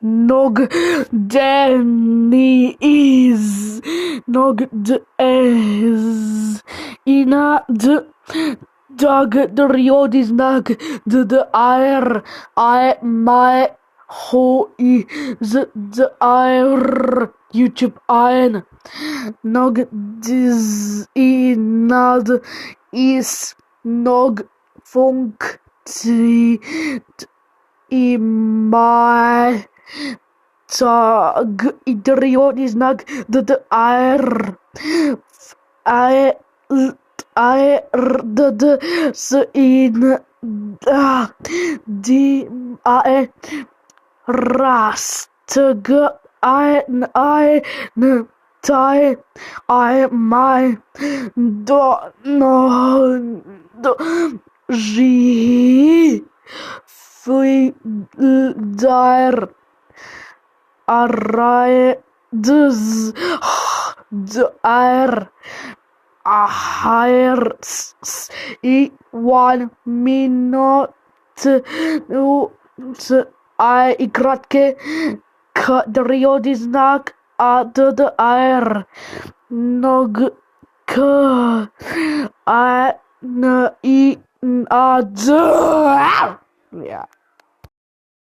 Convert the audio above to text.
Nogdenis, nogdes, inad, dagdriodisnag, dair, mae, hoi, dair, YouTube ein, nogdis, inad, is, nogfunkti, mae, tag idriotisnag dair sin di rastg n tai mai do ji fui dair Arrae dus dair ahair I 1 minute I ikratke kadriodisnak dair nog k I n I ad. Yeah.